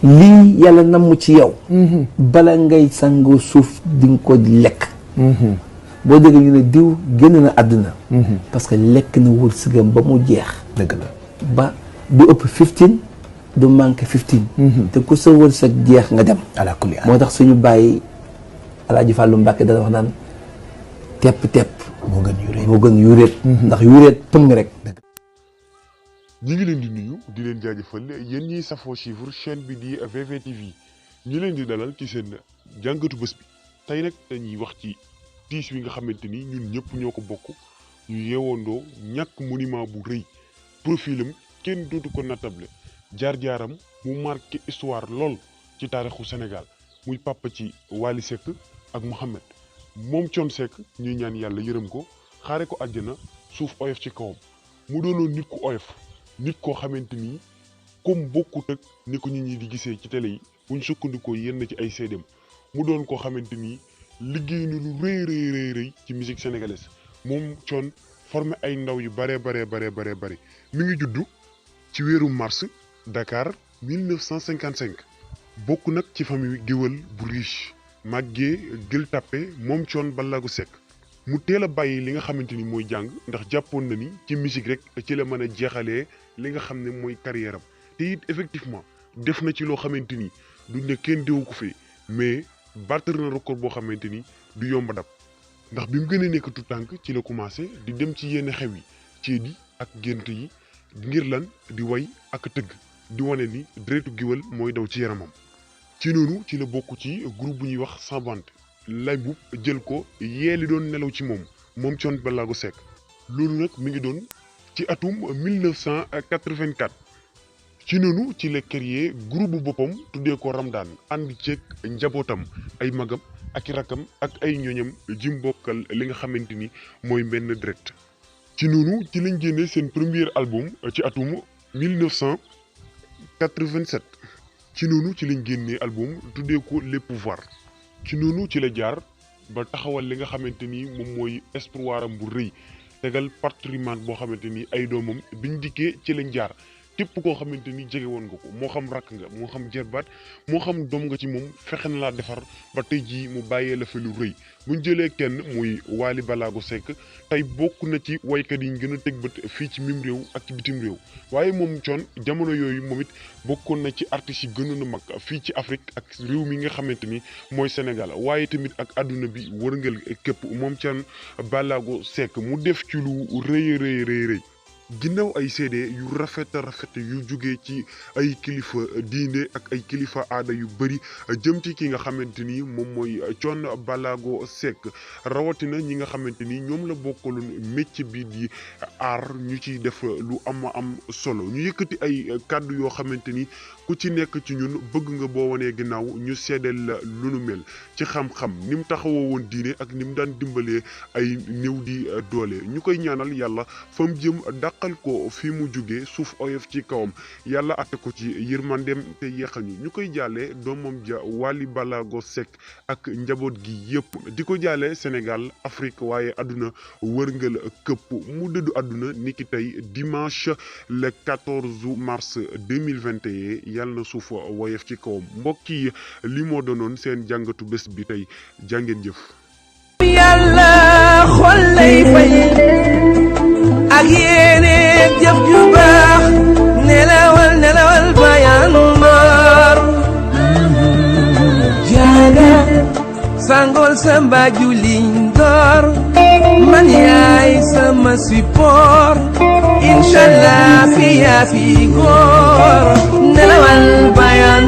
lii yàlla namm ci yow bala ngay sangoo suuf di nga ko lekk boo déggee ñu ne diw génn na àdduna parce que lekk na wërsëgam ba mu jeex dëgg la ba du ëpp 15 du manqué 15 te ku sa wërsëg jeex nga dem ala kulli moo tax suñu bàyyi Alaaji Fàllu Mbàkke dana wax naan tepp moo gën yuréet ndax yuréet pëng rek ñi ngi leen di nuyu di leen jaajëfal yéen ñiy safoo suivre chaîne bi di VVTV ñi leen di dalal ci seen jàngatu bés bi tey nag dañuy wax ci tiis wi nga xamante ni ñun ñëpp ñoo ko bokk ñu yeewandoo ñàkk monument bu rëy profilam kenn dootu ko nattable jaar-jaaram mu marqué histoire lool ci taarixu Sénégal muy papa ci Wally Seck ak Mouhamed moom Thione Seck ñuy ñaan yàlla yërëm ko xaare ko àjjana suuf oyof ci kawam mu doonoon nit ku oyof nit koo xamante ni comme bokkut ak ni ko nit ñi di gisee ci télé yi buñ sukkandikoo yenn ci ay seedem mu doon koo xamante ni liggéey na lu rëy ci musique sénégalaise moom Thione formé ay ndaw yu bare mi ngi juddu ci weeru mars Dakar 1955 bokk nag ci famille géwël bu riche màggee Gueule Tapée moom Thione Ballago Seck mu teel a bàyyi li nga xamante ni mooy jàng ndax jàppoon na ni ci musique rek ci la mën a jeexalee li nga xam ne mooy carrière am te it effectivement def na ci loo xamante ni duñ ne kenn déwu ko fee mais battre na record boo xamante ni du yomb dab ndax bi mu gën a nekk tout tànk ci la commencé di dem ci yenn xew yi ceedi ak gént yi ngir lan di way ak tëgg di wane ni deretu géwël mooy daw ci yaramam ci noonu ci la bokk ci groupe bu ñuy wax Sambante lay bu jël ko yeeli doon nelaw ci moom Thione Ballago Seck loolu nag mi ngi doon ci atum 1984 ci noonu ci la créé groupe bu boppam tuddee ko Ramdaan ànd ceeg njabootam ay magam ak i rakkam ak ay ñoñam jim bokkal li nga xamante ni mooy benn direct ci noonu ci lañ génnee seen premier album ci atum 1987 ci noonu ci lañ génnee album tuddee ko Les Pouvoirs ci noonu ci la jaar ba taxawal li nga xamante ni moom mooy espoir am bu rëy tegal patrimoine boo xamante ni ay doomam biñ dikkee ci lañ jaar képp koo xamante ni jege woon nga ko moo xam rakk nga moo xam jerbaat moo xam doom nga ci moom fexe na laa defar ba tey jii mu bàyyee la fa lu rëy buñ jëlee kenn muy Wally Ballago Seck tey bokk na ci waykat yi ñu gën a teg bët fii ci mim réew ak ci bitim réew waaye moom Thione jamono yooyu moom it bokkoon na ci artistes yi gënoon a mag fii ci Afrique ak réew mi nga xamante ni mooy Sénégal waaye tamit ak àdduna bi wërngël képp moom Thione Ballago Seck mu def ci lu rëy ginnaaw ay seede yu rafet yu jugee ci ay kilifa diine ak ay kilifa aada yu bëri jëm ci ki nga xamante ni moom mooy Thione Ballago Seck rawatina ñi nga xamante ni ñoom la bokkaloon métier bi di art ñu ciy def lu am solo ñu yëkkati ay kàddu yoo xamante ni ku ci nekk ci ñun bëgg nga boo wanee ginnaaw ñu seedeel la lu nu mel ci xam-xam ni mu taxawoo woon diine ak ni mu daan dimbalee ay néew di doole ñu koy ñaanal yàlla fa mu jëm dàqal ko fi mu jugee suuf oyof ci kawam yàlla atte ko ci yërmandem te yeexal ñu koy jàllee doomam ja Wally Ballago Seck ak njaboot gi yëpp di ko jàllee Sénégal Afrique waaye àdduna wërngal këpp mu dëddu àdduna niki tey dimanche le 14 mars 2021 yàlla na suuf woyof ci kawam mbokk yi li moo doonoon seen jàngatu bés bi tey jàngeen jëf yàlla xol lay fay ak yéene jëf ju baax nelawal bayaanu noor jaaga sangol samba juliñ door man yaay sama support inshallah fi yaa fi góor nelawal bayaan